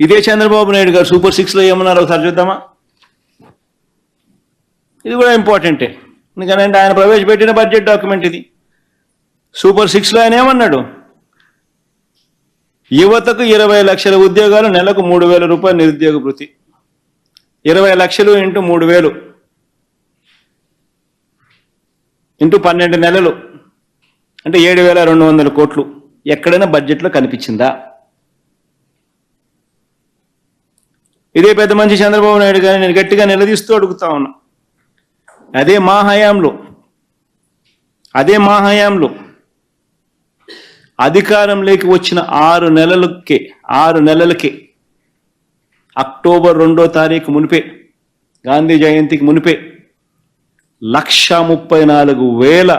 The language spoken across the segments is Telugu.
ఇదే చంద్రబాబు నాయుడు గారు సూపర్ 6లో ఏమన్నారో ఒకసారి చూద్దామా? ఇది కూడా ఇంపార్టెంటే, ఎందుకంటే ఆయన ప్రవేశపెట్టిన బడ్జెట్ డాక్యుమెంట్ ఇది. సూపర్ 6లో ఆయన ఏమన్నాడు? యువతకు 20 లక్షల ఉద్యోగాలు, నెలకు 3,000 రూపాయలు నిరుద్యోగ భృతి. 20 లక్షలు ఇంటూ 3,000 ఇంటూ 12 నెలలు అంటే 7,200 కోట్లు. ఎక్కడైనా బడ్జెట్లో కనిపించిందా? ఇదే పెద్ద మనిషి చంద్రబాబు నాయుడు గారిని నేను గట్టిగా నిలదీస్తూ అడుగుతా ఉన్నా. అదే మా హయాంలో అధికారంలోకి వచ్చిన 6 నెలలకే అక్టోబర్ 2వ తారీఖు మునిపే, గాంధీ జయంతికి మునిపే 1,34,000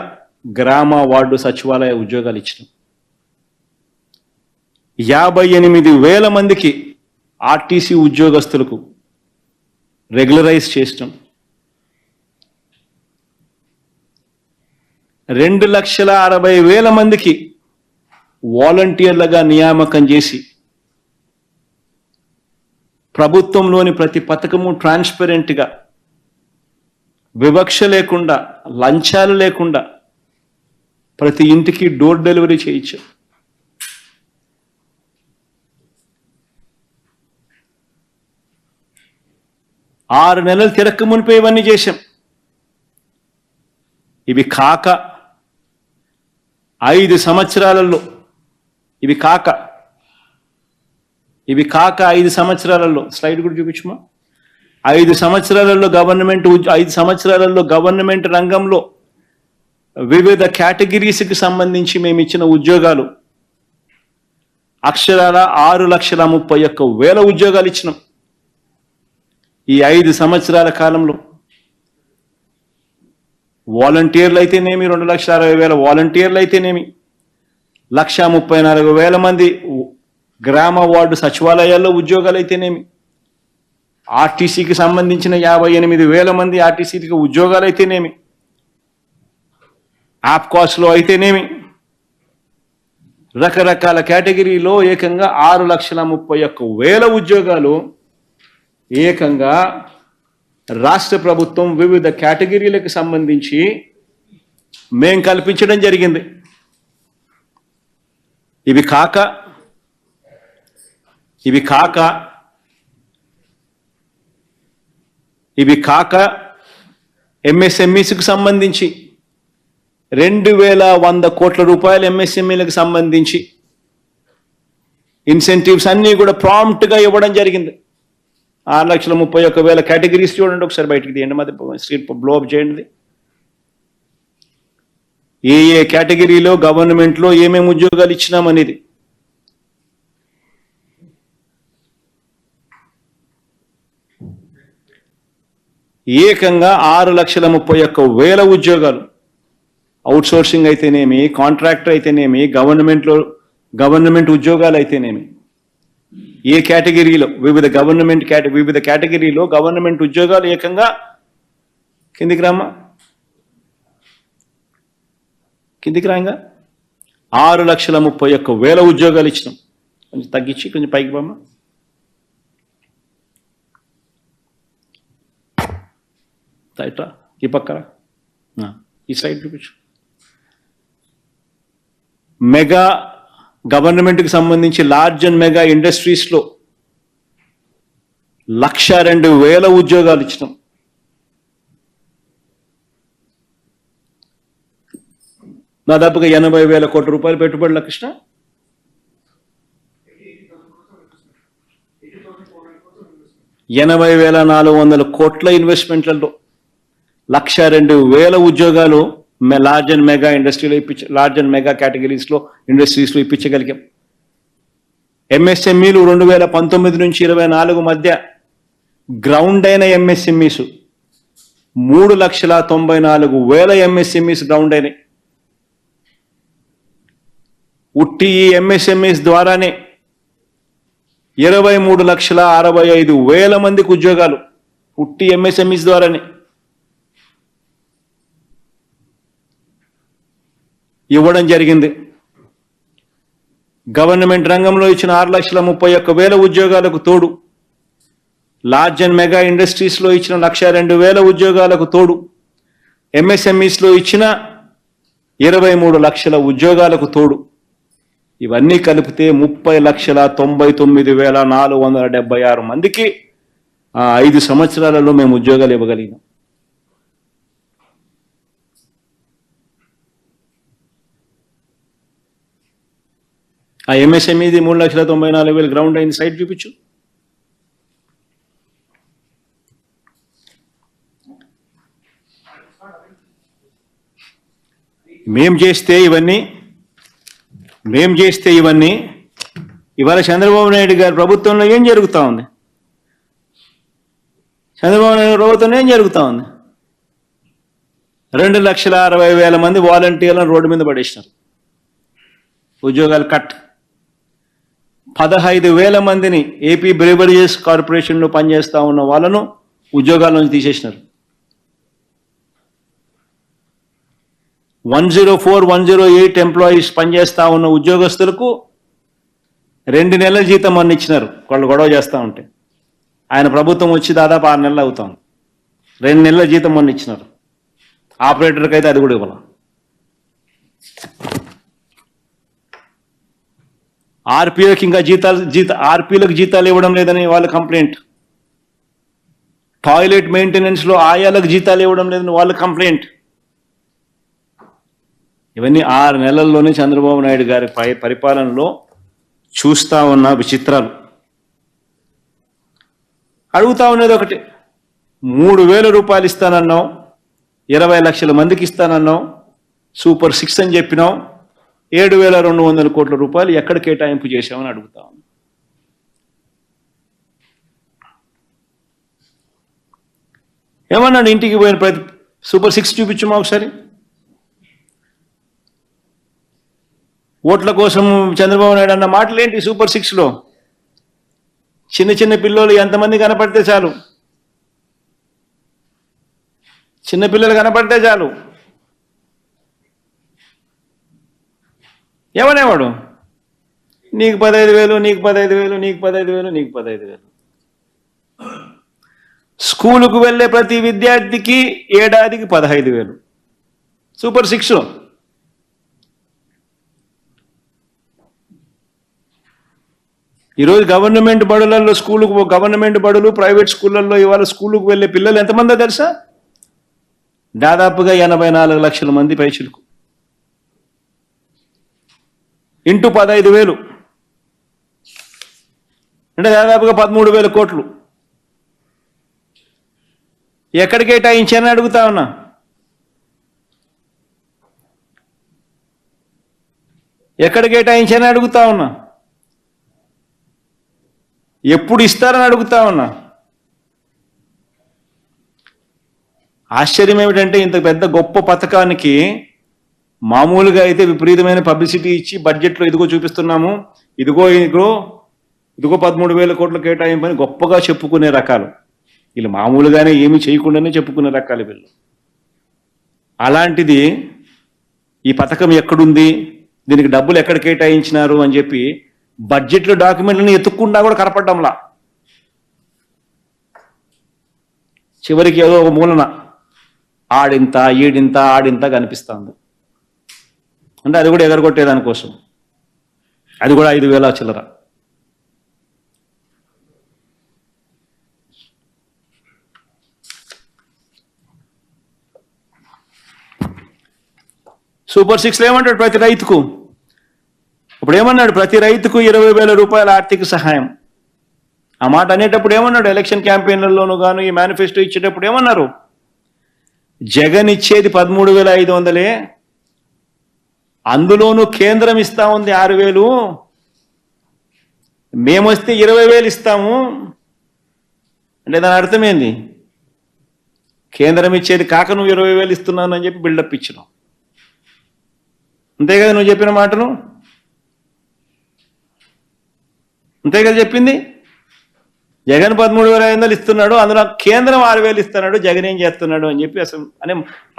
గ్రామ వార్డు సచివాలయ ఉద్యోగాలు ఇచ్చినాం. 58,000 మందికి ఆర్టీసీ ఉద్యోగస్తులకు రెగ్యులరైజ్ చేసినాం. 2,60,000 మందికి వాలంటీర్లుగా నియామకం చేసి ప్రభుత్వంలోని ప్రతి పథకము ట్రాన్స్పరెంట్గా, వివక్ష లేకుండా, లంచాలు లేకుండా ప్రతి ఇంటికి డోర్ డెలివరీ చేయించాం. ఆరు నెలలు తిరక్క మునిపే ఇవన్నీ చేశాం. ఇవి కాక 5 సంవత్సరాలలో స్లైడ్ కూడా చూపించమా. 5 సంవత్సరాలలో గవర్నమెంట్ రంగంలో వివిధ కేటగిరీస్కి సంబంధించి మేము ఇచ్చిన ఉద్యోగాలు అక్షరాల 6,31,000 ఉద్యోగాలు ఇచ్చినాం. ఈ 5 సంవత్సరాల కాలంలో వాలంటీర్లు అయితేనేమి, 2,60,000 వాలంటీర్లు అయితేనేమి, 1,34,000 మంది గ్రామ వార్డు సచివాలయాల్లో ఉద్యోగాలు అయితేనేమి, ఆర్టీసీకి సంబంధించిన 58,000 మంది ఆర్టీసీకి ఉద్యోగాలు అయితేనేమి, ఆప్కాస్లో అయితేనేమి, రకరకాల కేటగిరీలో ఏకంగా 6,31,000 ఉద్యోగాలు ఏకంగా రాష్ట్ర ప్రభుత్వం వివిధ కేటగిరీలకు సంబంధించి మేం కల్పించడం జరిగింది. ఇవి కాక ఎంఎస్ఎంఈస్కి సంబంధించి 2,100 కోట్ల రూపాయలు ఎంఎస్ఎంఈలకు సంబంధించి ఇన్సెంటివ్స్ అన్నీ కూడా ప్రాంప్ట్గా ఇవ్వడం జరిగింది. 6,31,000 కేటగిరీస్ చూడండి, ఒకసారి బయటికి తీయండి, మధ్య స్క్రీన్ బ్లోఅప్ చేయండి. ఏ కేటగిరీలో గవర్నమెంట్లో ఏమేమి ఉద్యోగాలు ఇచ్చినామనేది. ఏకంగా 6,31,000 ఉద్యోగాలు, అవుట్సోర్సింగ్ అయితేనేమి, కాంట్రాక్టర్ అయితేనేమి, గవర్నమెంట్ ఉద్యోగాలు అయితేనేమి, ఏ కేటగిరీలో వివిధ కేటగిరీలో గవర్నమెంట్ ఉద్యోగాలు ఏకంగా కిందికి రాగా 6,31,000 ఉద్యోగాలు ఇచ్చినాం. కొంచెం తగ్గించి కొంచెం పైకి బామ్మ. ఇట్లా ఈ పక్కన ఈ సైడ్ చూపించు. మెగా గవర్నమెంట్కి సంబంధించి లార్జ్ అండ్ మెగా ఇండస్ట్రీస్లో 1,02,000 ఉద్యోగాలు ఇచ్చినాం. దాదాపుగా 80,000 కోట్ల రూపాయలు పెట్టుబడుల కృష్ణ. $80,400 కోట్ల ఇన్వెస్ట్మెంట్లలో 1,02,000 ఉద్యోగాలు లార్జ్ అండ్ మెగా ఇండస్ట్రీలో లార్జ్ అండ్ మెగా కేటగిరీస్లో ఇండస్ట్రీస్లో ఇప్పించగలిగాం. ఎంఎస్ఎంఈలు 2019 నుంచి 24 మధ్య గ్రౌండ్ అయిన ఎంఎస్ఎంఈస్ 3,94,000 ఎంఎస్ఎంఈస్ గ్రౌండ్ అయినాయి. ఉట్టి ఈ ఎంఎస్ఎంఈస్ ద్వారానే 23,65,000 మందికి ఉద్యోగాలు ఉట్టి ఎంఎస్ఎంఈస్ ద్వారానే ఇవ్వడం జరిగింది. గవర్నమెంట్ రంగంలో ఇచ్చిన 6,31,000 ఉద్యోగాలకు తోడు, లార్జ్ అండ్ మెగా ఇండస్ట్రీస్లో ఇచ్చిన 1,02,000 ఉద్యోగాలకు తోడు, ఎంఎస్ఎంఈస్లో ఇచ్చిన 23 లక్షల ఉద్యోగాలకు తోడు, ఇవన్నీ కలిపితే 30,99,476 మందికి 5 సంవత్సరాలలో మేము ఉద్యోగాలు ఇవ్వగలిగినాం. ఆ ఎంఎస్ఎంఈది 3,94,000 గ్రౌండ్ అయింది, సైట్ చూపించు. మేం చేస్తే ఇవన్నీ ఇవాళ చంద్రబాబు నాయుడు గారి ప్రభుత్వంలో ఏం జరుగుతూ ఉంది? చంద్రబాబు నాయుడు ప్రభుత్వంలో ఏం జరుగుతూ ఉంది? 2,60,000 మంది వాలంటీర్లను రోడ్డు మీద పడేసినారు, ఉద్యోగాలు కట్. 15,000 మందిని ఏపీ బ్రేవరీస్ కార్పొరేషన్లో పనిచేస్తూ ఉన్న వాళ్ళను ఉద్యోగాల నుంచి తీసేసినారు. 104, 108 ఎంప్లాయీస్ పనిచేస్తూ ఉన్న ఉద్యోగస్తులకు 2 నెలల జీతం అన్న ఇచ్చినారు, వాళ్ళు గొడవ చేస్తూ ఉంటే. ఆయన ప్రభుత్వం వచ్చి దాదాపు 6 నెలలు అవుతాం, 2 నెలల జీతం అన్న ఇచ్చినారు. ఆపరేటర్కి అయితే అది కూడా ఇవ్వాలి. ఆర్పీలకు ఇంకా ఆర్పీలకు జీతాలు ఇవ్వడం లేదని వాళ్ళ కంప్లైంట్. టాయిలెట్ మెయింటెనెన్స్లో ఆయాలకు జీతాలు ఇవ్వడం లేదని వాళ్ళ కంప్లైంట్. ఇవన్నీ 6 నెలల్లోనే చంద్రబాబు నాయుడు గారి పరిపాలనలో చూస్తూ ఉన్న విచిత్రాలు. అడుగుతా ఉన్నది ఒకటి, 3,000 రూపాయలు ఇస్తానన్నావు, 20 లక్షల మందికి ఇస్తానన్నావు, సూపర్ 6 అని చెప్పినావు, 7,200 కోట్ల రూపాయలు ఎక్కడ కేటాయింపు చేశామని అడుగుతా ఉన్నాం. ఏమన్నాడు ఇంటికి పోయిన ప్రతి సూపర్ 6 చూపించమా ఒకసారి. ఓట్ల కోసం చంద్రబాబు నాయుడు అన్న మాటలు ఏంటి సూపర్ 6లో? చిన్న పిల్లలు ఎంతమంది కనపడితే చాలు, చిన్నపిల్లలు కనపడితే చాలు ఏమనేవాడు, నీకు 15,000, నీకు 15,000, నీకు 15,000, నీకు 15,000. స్కూలుకు వెళ్ళే ప్రతి విద్యార్థికి ఏడాదికి 15,000 సూపర్ 6లో. ఈరోజు గవర్నమెంట్ బడులలో గవర్నమెంట్ బడులు, ప్రైవేట్ స్కూళ్ళల్లో ఇవాళ స్కూలుకు వెళ్ళే పిల్లలు ఎంతమందో తెలుసా? దాదాపుగా 84 లక్షల మంది పైచిలకు. ఇంటూ 15,000 అంటే దాదాపుగా 13,000 కోట్లు. ఎక్కడ కేటాయించానని అడుగుతా ఉన్నా. ఎక్కడ కేటాయించానని అడుగుతా ఉన్నా. ఎప్పుడు ఇస్తారని అడుగుతా ఉన్నా. ఆశ్చర్యం ఏమిటంటే ఇంత పెద్ద గొప్ప పథకానికి మామూలుగా అయితే విపరీతమైన పబ్లిసిటీ ఇచ్చి బడ్జెట్లో ఇదిగో చూపిస్తున్నాము, ఇదిగో 13,000 కోట్ల కేటాయింపని గొప్పగా చెప్పుకునే రకాలు వీళ్ళు. మామూలుగానే ఏమీ చేయకుండానే చెప్పుకునే రకాలు వీళ్ళు. అలాంటిది ఈ పథకం ఎక్కడుంది, దీనికి డబ్బులు ఎక్కడ కేటాయించినారు అని చెప్పి బడ్జెట్లో డాక్యుమెంట్లను ఎత్తుక్కుండా కూడా కనపడ్డంలా. చివరికి ఏదో ఒక మూలన ఆడింత ఆడింత కనిపిస్తుంది. అంటే అది కూడా ఎగరగొట్టేదానికోసం, అది కూడా 5,000 చిల్లర. సూపర్ 6లో ఏమంటాడు ప్రతి రైతుకు? ఇప్పుడు ఏమన్నాడు? ప్రతి రైతుకు 20,000 రూపాయల ఆర్థిక సహాయం. ఆ మాట అనేటప్పుడు ఏమన్నాడు? ఎలక్షన్ క్యాంపెయిన్లలోనూ గాను ఈ మేనిఫెస్టో ఇచ్చేటప్పుడు ఏమన్నారు? జగన్ ఇచ్చేది 13,500, అందులోనూ కేంద్రం ఇస్తా ఉంది 6,000, మేమొస్తే 20,000 ఇస్తాము. అంటే దాని అర్థమైంది, కేంద్రం ఇచ్చేది కాక నువ్వు 20,000 ఇస్తున్నాను అని చెప్పి బిల్డప్ ఇచ్చినావు. అంతే కదా నువ్వు చెప్పిన మాటను? అంతే కదా చెప్పింది? జగన్ 13,500 ఇస్తున్నాడు, అందులో కేంద్రం 6,000 ఇస్తున్నాడు, జగన్ ఏం చేస్తున్నాడు అని చెప్పి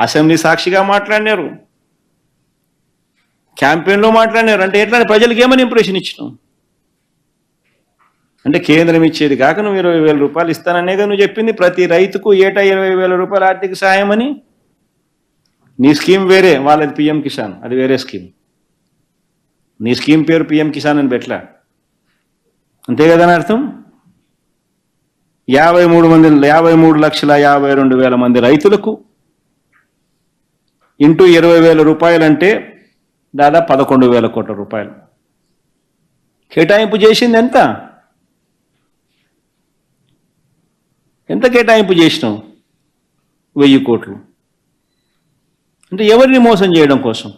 అసెంబ్లీ సాక్షిగా మాట్లాడినారు. క్యాంపెయిన్లో మాట్లాడినారు అంటే ఎట్లా ప్రజలకు ఏమని ఇంప్రెషన్ ఇచ్చినావు? అంటే కేంద్రం ఇచ్చేది కాక నువ్వు 20,000 రూపాయలు ఇస్తాననేగా నువ్వు చెప్పింది. ప్రతి రైతుకు ఏటా 20,000 రూపాయల ఆర్థిక సహాయం అని. నీ స్కీమ్ వేరే, వాళ్ళది పిఎం కిసాన్, అది వేరే స్కీమ్. నీ స్కీమ్ పేరు పిఎం కిసాన్ అని పెట్టలా, అంతే కదా అని అర్థం. 53,52,000 మంది రైతులకు ఇంటూ 20,000 రూపాయలు అంటే దాదాపు 11,000 కోట్ల రూపాయలు కేటాయింపు చేసింది. ఎంత కేటాయింపు చేసినావు? 1000 కోట్లు. అంటే ఎవరిని మోసం చేయడం కోసం?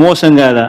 మోసం కాదా?